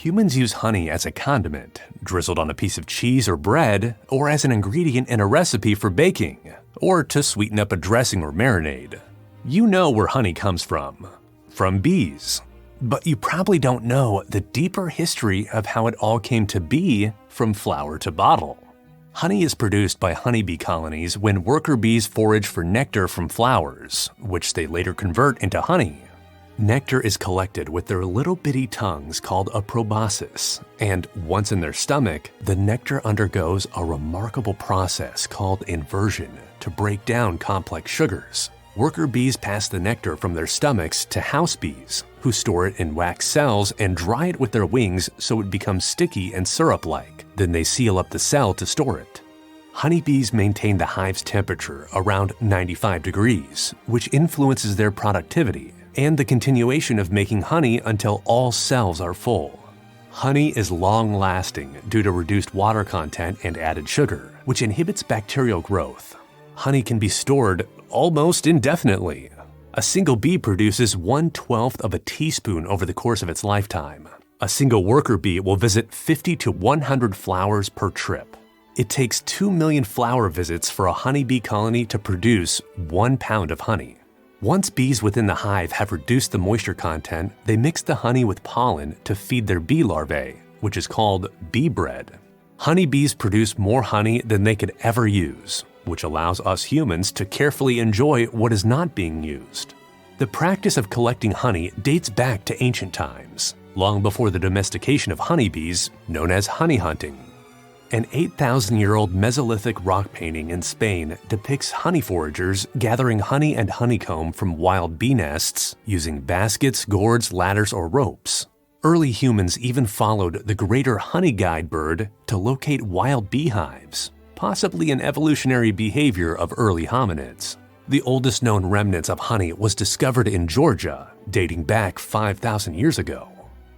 Humans use honey as a condiment, drizzled on a piece of cheese or bread, or as an ingredient in a recipe for baking, or to sweeten up a dressing or marinade. You know where honey comes from bees. But you probably don't know the deeper history of how it all came to be from flower to bottle. Honey is produced by honeybee colonies when worker bees forage for nectar from flowers, which they later convert into honey. Nectar is collected with their little bitty tongues called a proboscis, and once in their stomach, the nectar undergoes a remarkable process called inversion to break down complex sugars. Worker bees pass the nectar from their stomachs to house bees, who store it in wax cells and dry it with their wings so it becomes sticky and syrup-like. Then they seal up the cell to store it. Honeybees maintain the hive's temperature around 95 degrees, which influences their productivity and the continuation of making honey until all cells are full. Honey is long-lasting due to reduced water content and added sugar, which inhibits bacterial growth. Honey can be stored almost indefinitely. A single bee produces 1/12 of a teaspoon over the course of its lifetime. A single worker bee will visit 50 to 100 flowers per trip. It takes 2 million flower visits for a honeybee colony to produce 1 pound of honey. Once bees within the hive have reduced the moisture content, they mix the honey with pollen to feed their bee larvae, which is called bee bread. Honeybees produce more honey than they could ever use, which allows us humans to carefully enjoy what is not being used. The practice of collecting honey dates back to ancient times, long before the domestication of honeybees, known as honey hunting. An 8,000-year-old Mesolithic rock painting in Spain depicts honey foragers gathering honey and honeycomb from wild bee nests using baskets, gourds, ladders, or ropes. Early humans even followed the greater honey guide bird to locate wild beehives, possibly an evolutionary behavior of early hominids. The oldest known remnants of honey was discovered in Georgia, dating back 5,000 years ago.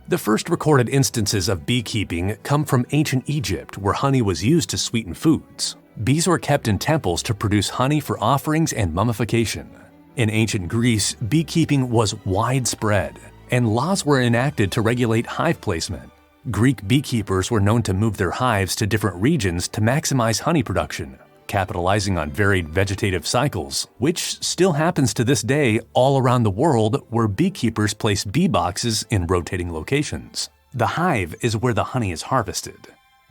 The first recorded instances of beekeeping come from ancient Egypt, where honey was used to sweeten foods. Bees were kept in temples to produce honey for offerings and mummification. In ancient Greece, beekeeping was widespread, and laws were enacted to regulate hive placement. Greek beekeepers were known to move their hives to different regions to maximize honey production, capitalizing on varied vegetative cycles, which still happens to this day all around the world, where beekeepers place bee boxes in rotating locations. The hive is where the honey is harvested.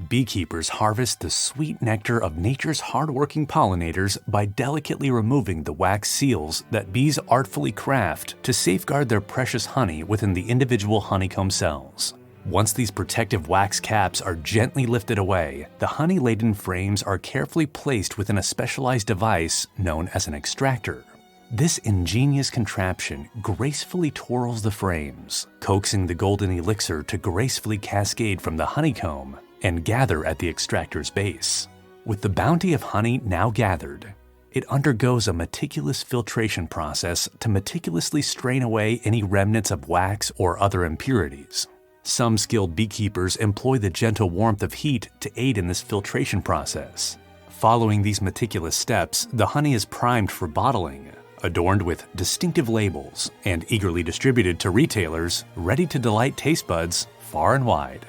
Beekeepers harvest the sweet nectar of nature's hardworking pollinators by delicately removing the wax seals that bees artfully craft to safeguard their precious honey within the individual honeycomb cells. Once these protective wax caps are gently lifted away, the honey-laden frames are carefully placed within a specialized device known as an extractor. This ingenious contraption gracefully twirls the frames, coaxing the golden elixir to gracefully cascade from the honeycomb and gather at the extractor's base. With the bounty of honey now gathered, it undergoes a meticulous filtration process to meticulously strain away any remnants of wax or other impurities. Some skilled beekeepers employ the gentle warmth of heat to aid in this filtration process. Following these meticulous steps, the honey is primed for bottling, adorned with distinctive labels, and eagerly distributed to retailers, ready to delight taste buds far and wide.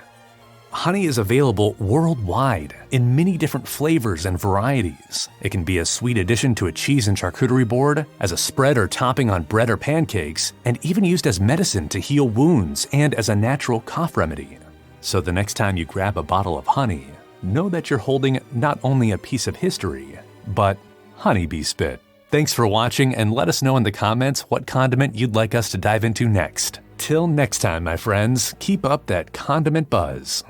Honey is available worldwide in many different flavors and varieties. It can be a sweet addition to a cheese and charcuterie board, as a spread or topping on bread or pancakes, and even used as medicine to heal wounds and as a natural cough remedy. So the next time you grab a bottle of honey, know that you're holding not only a piece of history, but honeybee spit. Thanks for watching, and let us know in the comments what condiment you'd like us to dive into next. Till next time, my friends, keep up that condiment buzz.